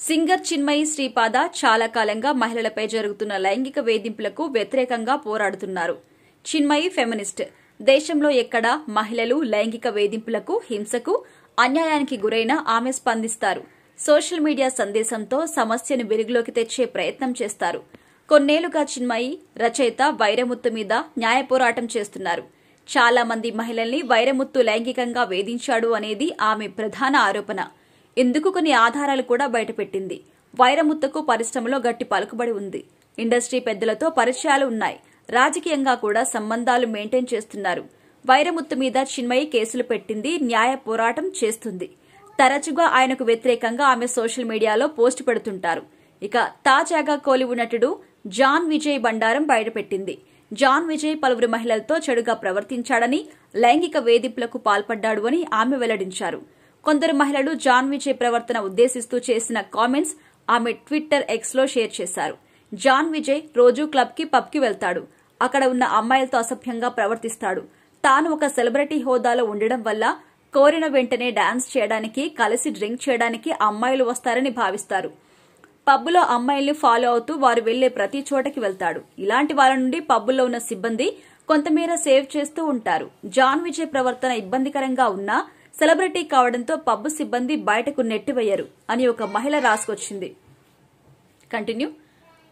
Singer Chinmayi Sripada చాలా కాలంగా మహిళలపై జరుగుతున్న లైంగిక వేధింపులకు వ్యతిరేకంగా పోరాడుతున్నారు. చిన్మయి ఫెమినిస్ట్. దేశంలో ఎక్కడా మహిళలు లైంగిక వేధింపులకు, హింసకు, అన్యాయానికి గురైనా ఆమె స్పందిస్తారు. సోషల్ మీడియా సందేశంతో సమస్యను వెలుగులోకి తెచ్చే ప్రయత్నం చేస్తారు. కొన్నేళ్లుగా చిన్మయి రచయిత వైరముత్తు మీద న్యాయ పోరాటం చేస్తున్నారు. చాలా మంది మహిళల్ని వైరముత్తు లైంగికంగా వేధించాడు అనేది ఆమె ప్రధాన ఆరోపణ. ఇందుకు కొన్ని ఆధారాలు కూడా బయటపెట్టింది. వైరముత్తుకు పరిశ్రమలో గట్టి పలుకుబడి ఉంది. ఇండస్ట్రీ పెద్దలతో పరిచయాలు ఉన్నాయి. రాజకీయంగా కూడా సంబంధాలు మెయింటైన్ చేస్తున్నారు. వైరముత్తు మీద చిన్మయి కేసులు పెట్టింది, న్యాయ పోరాటం చేస్తుంది. తరచుగా ఆయనకు వ్యతిరేకంగా ఆమె సోషల్ మీడియాలో పోస్టు పెడుతుంటారు. ఇక తాజాగా కోలీవుడ్ నటుడు జాన్ విజయ్ బండారం బయటపెట్టింది. జాన్ విజయ్ పలువురు మహిళలతో చెడుగా ప్రవర్తించాడని, లైంగిక వేధింపులకు పాల్పడ్డాడు అని ఆమె వెల్లడించారు. కొందరు మహిళలు జాన్ విజయ్ ప్రవర్తన ఉద్దేశిస్తూ చేసిన కామెంట్స్ ఆమె ట్విట్టర్ ఎక్స్ లో షేర్ చేశారు. జాన్ విజయ్ రోజూ క్లబ్ కి పబ్ కి వెళ్తాడు. అక్కడ ఉన్న అమ్మాయిలతో అసభ్యంగా ప్రవర్తిస్తాడు. తాను ఒక సెలబ్రిటీ హోదాలో ఉండడం వల్ల కోరిన వెంటనే డాన్స్ చేయడానికి, కలిసి డ్రింక్ చేయడానికి అమ్మాయిలు వస్తారని భావిస్తారు. పబ్బులో అమ్మాయిల్ని ఫాలో అవుతూ వారు వెళ్లే ప్రతి చోటకి వెళ్తాడు. ఇలాంటి వాళ్ళ నుండి పబ్బుల్లో ఉన్న సిబ్బంది కొంతమేర సేవ్ చేస్తూ ఉంటారు. జాన్ విజయ్ ప్రవర్తన ఇబ్బందికరంగా ఉన్నా సెలబ్రిటీ కావడంతో పబ్బు సిబ్బంది బయటకు నెట్టివేయరు అని ఒక మహిళ రాసుకొచ్చింది. కంటిన్యూ.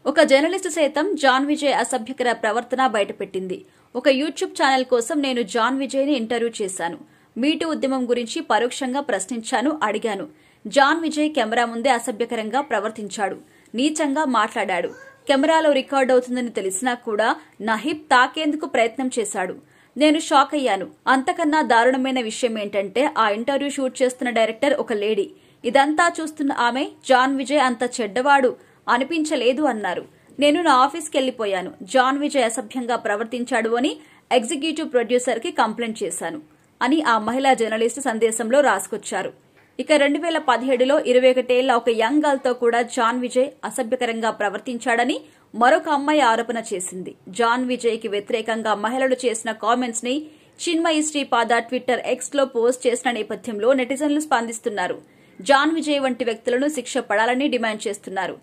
ఒక జర్నలిస్టు సైతం జాన్ విజయ్ అసభ్యకర ప్రవర్తన బయటపెట్టింది. ఒక యూట్యూబ్ ఛానల్ కోసం నేను జాన్ విజయ్ ని ఇంటర్వ్యూ చేశాను. మీటూ ఉద్యమం గురించి పరోక్షంగా ప్రశ్నించాను, అడిగాను. జాన్ విజయ్ కెమెరా ముందే అసభ్యకరంగా ప్రవర్తించాడు, నీచంగా మాట్లాడాడు. కెమెరాలో రికార్డ్ అవుతుందని తెలిసినా కూడా నా హిప్ తాకేందుకు ప్రయత్నం చేశాడు. నేను షాక్ అయ్యాను. అంతకన్నా దారుణమైన విషయం ఏంటంటే ఆ ఇంటర్వ్యూ షూట్ చేస్తున్న డైరెక్టర్ ఒక లేడీ. ఇదంతా చూస్తున్న ఆమె జాన్ విజయ్ అంత చెడ్డవాడు అనిపించలేదు అన్నారు. నేను నా ఆఫీస్కి వెళ్లిపోయాను. జాన్ విజయ్ అసభ్యంగా ప్రవర్తించాడు అని ఎగ్జిక్యూటివ్ ప్రొడ్యూసర్ కి కంప్లైంట్ చేశాను అని ఆ మహిళా జర్నలిస్టు సందేశంలో రాసుకొచ్చారు. ఇక 2017లో 21 ఏళ్ల ఒక యంగ్ గర్ల్ తో కూడా జాన్ విజయ్ అసభ్యకరంగా ప్రవర్తించాడని మరొక అమ్మాయి ఆరోపణ చేసింది. జాన్ విజయ్ కి వ్యతిరేకంగా మహిళలు చేసిన కామెంట్స్ ని చిన్మయి శ్రీపాద ట్విట్టర్ ఎక్స్ లో పోస్ట్ చేసిన నేపథ్యంలో నెటిజన్లు స్పందిస్తున్నారు. జాన్ విజయ్ వంటి వ్యక్తులను శిక్ష పడాలని డిమాండ్ చేస్తున్నారు.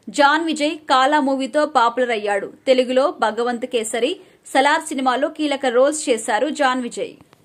జాన్ విజయ్ కాలా మూవీతో పాపులర్ అయ్యాడు. తెలుగులో భగవంత్ కేసరి, సలార్ సినిమాలో కీలక రోల్స్ చేశారు జాన్ విజయ్.